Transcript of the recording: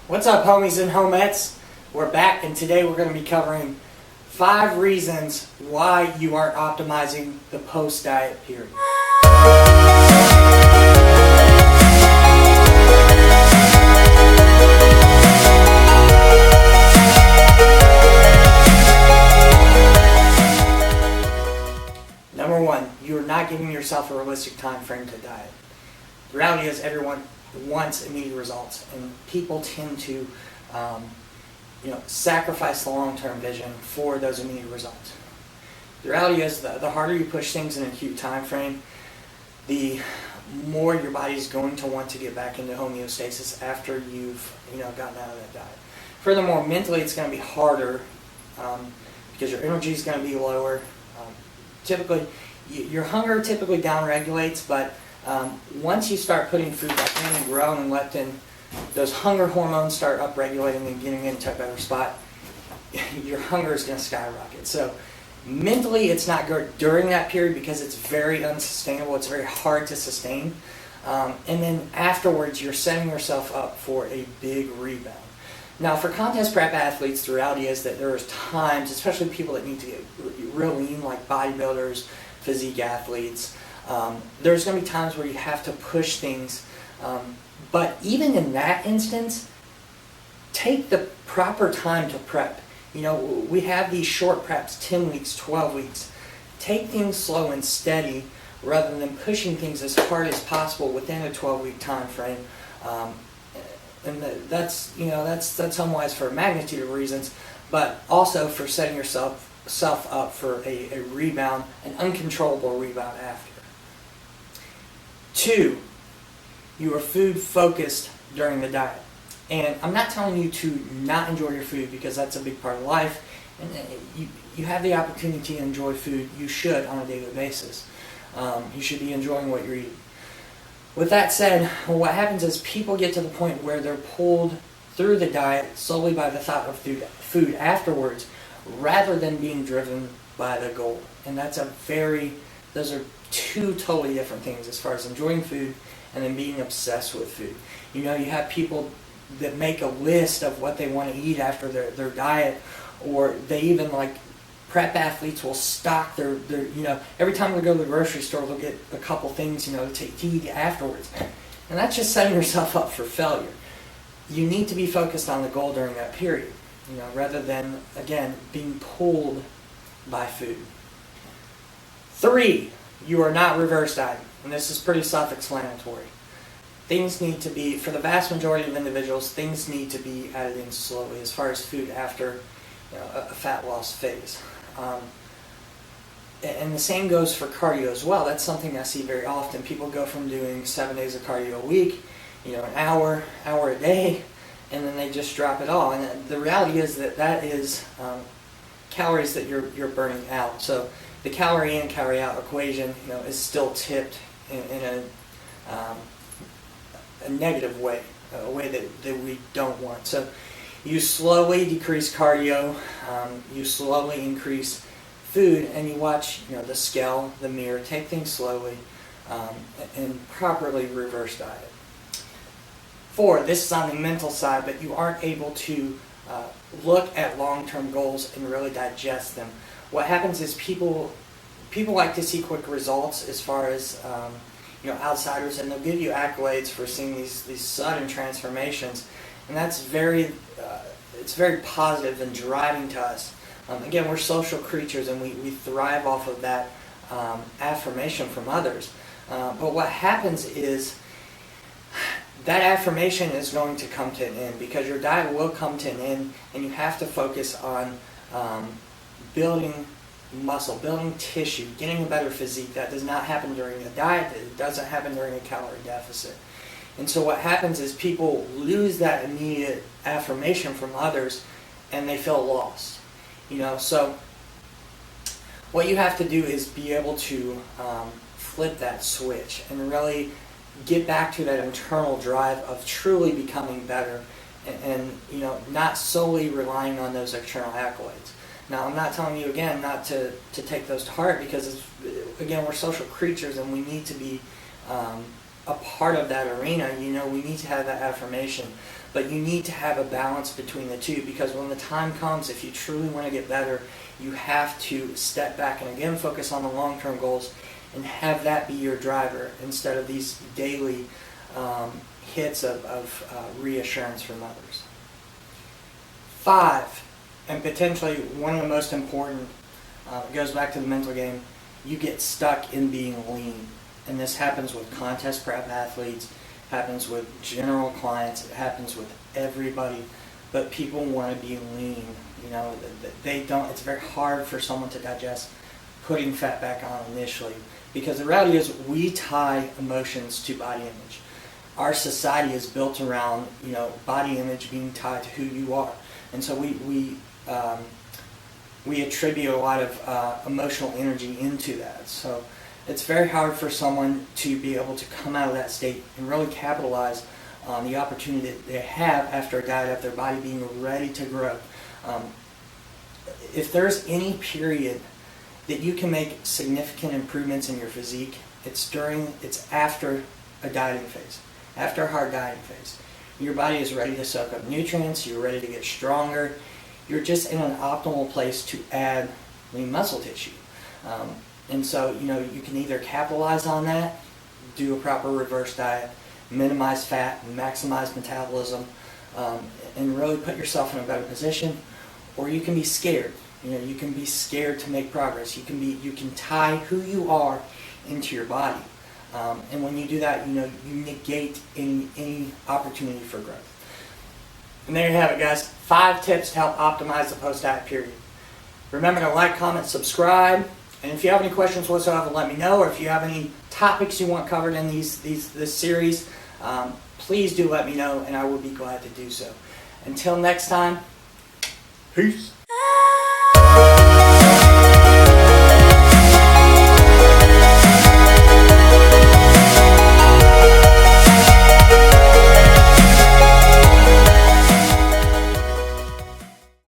What's up, homies and homettes? We're back, and today we're going to be covering 5 reasons why you aren't optimizing the post-diet period. Number 1, you're not giving yourself a realistic time frame to diet. The reality is everyone wants immediate results, and people tend to sacrifice the long-term vision for those immediate results. The reality is the harder you push things in an acute time frame, the more your body is going to want to get back into homeostasis after you've gotten out of that diet. Furthermore, mentally it's going to be harder because your energy is going to be lower. Typically, your hunger typically downregulates, but once you start putting food back in and growing and leptin, those hunger hormones start upregulating and getting into a better spot, your hunger is going to skyrocket. So mentally it's not good during that period because it's very unsustainable. It's very hard to sustain. And then afterwards you're setting yourself up for a big rebound. Now, for contest prep athletes, the reality is that there's times, especially people that need to get real lean, like bodybuilders, physique athletes, there's going to be times where you have to push things. But even in that instance, take the proper time to prep. We have these short preps, 10 weeks, 12 weeks. Take things slow and steady rather than pushing things as hard as possible within a 12-week time frame. And that's unwise for a magnitude of reasons, but also for setting yourself up for a rebound, an uncontrollable rebound after. 2, you are food focused during the diet. And I'm not telling you to not enjoy your food, because that's a big part of life. And you have the opportunity to enjoy food. You should on a daily basis. You should be enjoying what you're eating. With that said, what happens is people get to the point where they're pulled through the diet solely by the thought of food afterwards, rather than being driven by the goal. And those are 2 totally different things as far as enjoying food and then being obsessed with food. You have people that make a list of what they want to eat after their diet, or they even, like prep athletes, will stock their every time they go to the grocery store, they'll get a couple things to eat afterwards. And that's just setting yourself up for failure. You need to be focused on the goal during that period, rather than, again, being pulled by food. 3, you are not reverse dieting. And this is pretty self-explanatory. Things need to be, for the vast majority of individuals, things need to be added in slowly as far as food after a fat loss phase. And the same goes for cardio as well. That's something I see very often. People go from doing 7 days of cardio a week, an hour a day, and then they just drop it all. And the reality is that is calories that you're burning out. So the calorie in, calorie out equation, is still tipped in a negative way, a way that we don't want. So you slowly decrease cardio, you slowly increase food, and you watch the scale, the mirror, take things slowly, and properly reverse diet. 4, this is on the mental side, but you aren't able to look at long-term goals and really digest them. What happens is people like to see quick results as far as outsiders, and they'll give you accolades for seeing these sudden transformations, and that's it's very positive and driving to us. Again, we're social creatures, and we thrive off of that affirmation from others. But what happens is that affirmation is going to come to an end, because your diet will come to an end, and you have to focus on building muscle, building tissue, getting a better physique. That does not happen during a diet. It doesn't happen during a calorie deficit. And so what happens is people lose that immediate affirmation from others, and they feel lost. So what you have to do is be able to flip that switch and really get back to that internal drive of truly becoming better, and not solely relying on those external accolades. Now, I'm not telling you, again, not to take those to heart, because, again, we're social creatures, and we need to be a part of that arena, we need to have that affirmation. But you need to have a balance between the two, because when the time comes, if you truly want to get better, you have to step back and again focus on the long-term goals and have that be your driver instead of these daily hits of reassurance from others. 5, and potentially one of the most important, goes back to the mental game, you get stuck in being lean. And this happens with contest prep athletes, happens with general clients, it happens with everybody, but people want to be lean. They don't. It's very hard for someone to digest putting fat back on initially, because the reality is we tie emotions to body image. Our society is built around body image being tied to who you are, and so we attribute a lot of emotional energy into that. So it's very hard for someone to be able to come out of that state and really capitalize on the opportunity that they have after a diet, after their body being ready to grow. If there's any period that you can make significant improvements in your physique, it's after a dieting phase, after a hard dieting phase. Your body is ready to soak up nutrients, you're ready to get stronger, you're just in an optimal place to add lean muscle tissue. And so, you can either capitalize on that, do a proper reverse diet, minimize fat, maximize metabolism, and really put yourself in a better position, or you can be scared. You can be scared to make progress. You can tie who you are into your body. And when you do that, you negate any opportunity for growth. And there you have it, guys. 5 tips to help optimize the post-diet period. Remember to like, comment, subscribe. And if you have any questions whatsoever, let me know. Or if you have any topics you want covered in this series, please do let me know, and I will be glad to do so. Until next time, peace.